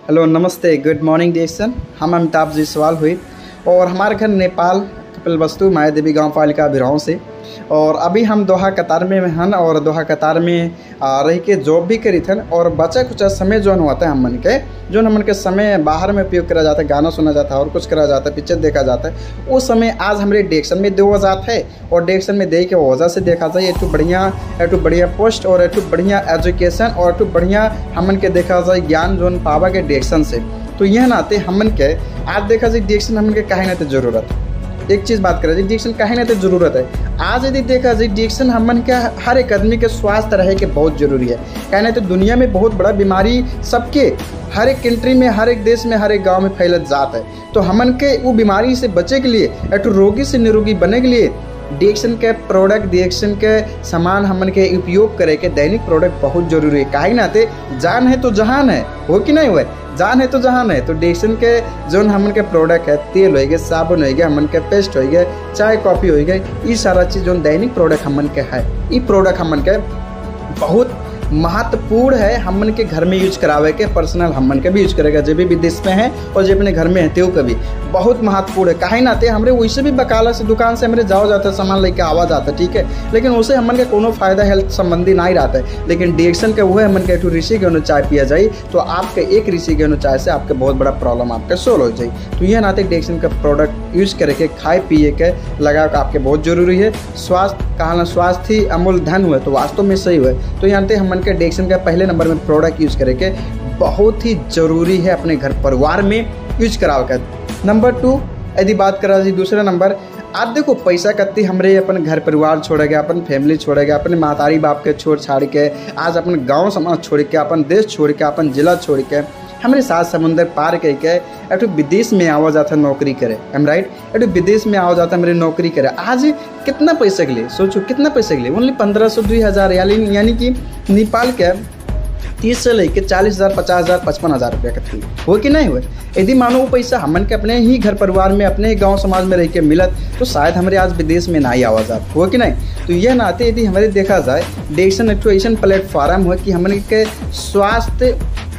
Hello, नमस्ते, good morning Deere. हम अमिताभ जायसवाल हुई और हमारे घर नेपाल कपिलवस्तु माया देवी गाँव पालिका बिराव से। और अभी हम दोहा कतार में हन और दोहा कतार में रह के जॉब भी करी थन। और बचा कुछ समय जो होता है हमन के समय बाहर में उपयोग करा जाता है, गाना सुना जाता है और कुछ करा जाता है, पिक्चर देखा जाता है। वो समय आज हमारे डिरेक्शन में देवा जाता है और डिरेक्शन में दे के वजह से देखा जाए एक बढ़िया पोस्ट और एक बढ़िया एजुकेशन और एक बढ़िया हमन के देखा जाए ज्ञान जोन पावा के डिरेक्शन से। तो यह नाते हमन के आज देखा जाए डिरेक्शन हमन के काहे नाते जरूरत है। एक चीज़ बात करें डिरेक्शन काहे नाते जरूरत है। आज यदि देखा जाए डिरेक्शन हमन के हर एक आदमी के स्वास्थ्य रहे के बहुत जरूरी है। काहे नाते दुनिया में बहुत बड़ा बीमारी सबके हर एक कंट्री में, हर एक देश में, हर एक गांव में फैलत जात है। तो हमन के वो बीमारी से बचे के लिए एक रोगी से निरोगी बने के लिए डिरेक्शन के प्रोडक्ट, डिरेक्शन के सामान हमन के उपयोग करे के दैनिक प्रोडक्ट बहुत जरूरी है। काहे नाते जान है तो जहान है, हो कि नहीं हुआ, जान है तो जहान है। तो डिरेक्शन के जो हमन के प्रोडक्ट है, तेल हो गए, साबुन हो गया, हमन के पेस्ट हो गए, चाय कॉफ़ी हो गई, ये सारा चीज़ जो दैनिक प्रोडक्ट हमन के है, ये प्रोडक्ट हमन के बहुत महत्वपूर्ण है। हमन के घर में यूज करावे के, पर्सनल हमन के भी यूज करेगा, जो भी विदेश में है और जो अपने घर में है त्यो कभी बहुत महत्वपूर्ण है। काहे नाते हमरे वैसे भी बकाला से दुकान से हमरे जाओ जाता है, सामान लेके आवा जाता है, ठीक है, लेकिन उसे हमन के कोनो फायदा हेल्थ संबंधी नहीं रहता है। लेकिन डिरेक्शन के वो हमन के एक ऋषि के चाय पिया जाए तो आपके एक ऋषि के चाय से आपके बहुत बड़ा प्रॉब्लम आपके सोल्व हो जाए। तो यह नाते डिरेक्शन का प्रोडक्ट यूज करके खाए पिए के लगा के आपके बहुत जरूरी है। स्वास्थ्य कहा स्वास्थ्य ही अमूल्य धन हुए तो वास्तव में सही हुए। तो यहाँ हमन के डिरेक्शन का पहले नंबर में प्रोडक्ट यूज करके बहुत ही जरूरी है अपने घर परिवार में यूज कराव कर। नंबर 2 यदि बात करा जाए दूसरा नंबर, आप देखो पैसा कत्ती हमरे अपन घर परिवार छोड़ेगा, अपन फैमिली छोड़ेगा, अपने मातारी बाप के छोड़ छाड़ के, आज अपन गांव समाज छोड़ के, अपन देश छोड़ के, अपन जिला छोड़ के हमारे साथ समुंदर पार करके एक विदेश में आवा जाता नौकरी करे, एम राइट, एक विदेश में आवा जाता मेरे नौकरी करे। आज कितना पैसे के लिए सोचो, कितना पैसे के लिए ओनली 1500-2000 यानी कि नेपाल के 30 से लेके 40,000, 50,000, 55,000 रुपया का थी, हो कि नहीं हुए। यदि मानो वो पैसा हमन के अपने ही घर परिवार में, अपने ही गांव समाज में रह के मिलत तो शायद हमारे आज विदेश में नहीं आवा जात, हो कि नहीं। तो यह नाते यदि हमारे देखा जाए डिरेक्शन एक ऐसा प्लेटफॉर्म हो कि हमन के स्वास्थ्य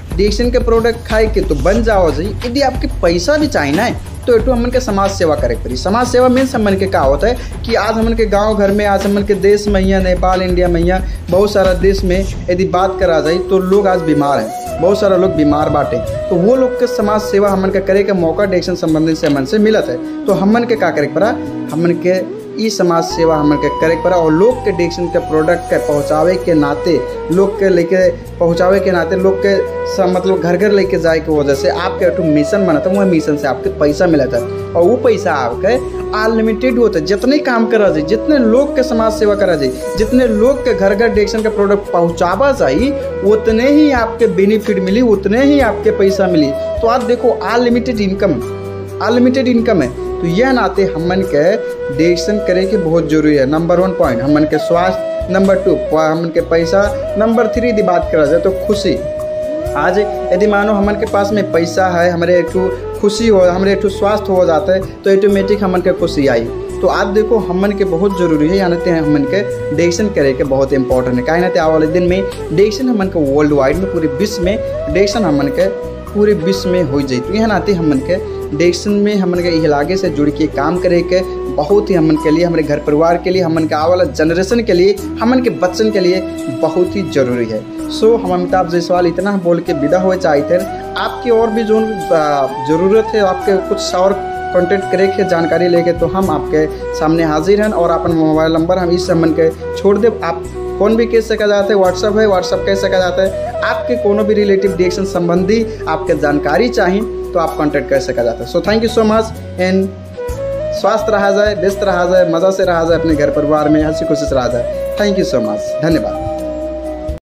डिरेक्शन के प्रोडक्ट खाए के तो बन जाओ जाए। यदि आपके पैसा भी चाहिए ना तो एटू हमन के समाज सेवा करे पड़ी। समाज सेवा मीन्स हमन के का होता है कि आज हमन के गांव घर में, आज हमन के देश में या नेपाल, इंडिया में या बहुत सारा देश में यदि बात करा जाए तो लोग आज बीमार हैं, बहुत सारा लोग बीमार बाटे। तो वो लोग के समाज सेवा हमन के करे के मौका डिरेक्शन संबंधित से हमन से मिलत है। तो हमन के का करे पड़ा, हमन के ई समाज सेवा हमन के करे पड़ा और लोग के डिरेक्शन के प्रोडक्ट के पहुँचावे के नाते, लोग के लेके पहुँचावे के नाते, लोग के मतलब घर घर लेके जाए के वजह से आपके एक मिशन बनता है, वो मिशन से आपके पैसा मिलता है और वो पैसा आपके अनलिमिटेड होता है। जितने काम करा जाए, जितने लोग के समाज सेवा करा जाए, जितने लोग के घर घर डिरेक्शन का प्रोडक्ट पहुँचावा जाए, उतने ही आपके बेनिफिट मिली, उतने ही आपके पैसा मिली। तो आप देखो अनलिमिटेड इनकम है। तो यह नाते हमन के डिरेक्शन करे के बहुत जरूरी है। नंबर 1 पॉइंट हमन के स्वास्थ्य, नंबर 2 हमन के पैसा, नंबर 3 यदि बात करा जाए तो खुशी। आज यदि मानो हमन के पास में पैसा है, हमारे एक खुशी हो, हमारे एक स्वास्थ्य हो जाता है तो ऑटोमेटिक हमन के खुशी आई। तो आज देखो हमन के बहुत जरूरी है, यहाँ नाते हमन के डिरेक्शन करे के बहुत इंपॉर्टेंट है। काहे नाते आने वाले दिन में डिरेक्शन हमन के वर्ल्ड वाइड में, पूरे विश्व में डिरेक्शन हमन के पूरे विश्व में हो जाए। तो यहाँ नाते हमन के डिरेक्शन में हमन के इलाके से जुड़ के काम करे के बहुत ही हमन के लिए, हमारे घर परिवार के लिए, हमन के आने वाला जनरेशन के लिए, हमन के बच्चन के लिए बहुत ही जरूरी है। सो हम अमिताभ जायसवाल इतना बोल के विदा हुए चाहते हैं। आपकी और भी जो ज़रूरत है, आपके कुछ और कंटेंट करे के जानकारी लेके तो हम आपके सामने हाजिर हैं। और अपन मोबाइल नंबर हम इस हमन के छोड़ दे, आप फोन भी कह सका जाता है, व्हाट्सअप है, व्हाट्सअप कह सका जाता है। आपके कोनो भी रिलेटिव डिरेक्शन संबंधी आपके जानकारी चाहिए तो आप कांटेक्ट कर सका जाता है। So thank you so much and स्वस्थ रहा जाए, व्यस्त रहा जाए, मज़ा से रहा जाए, अपने घर परिवार में हंसी खुशी से रहा जाए। थैंक यू सो मच, धन्यवाद।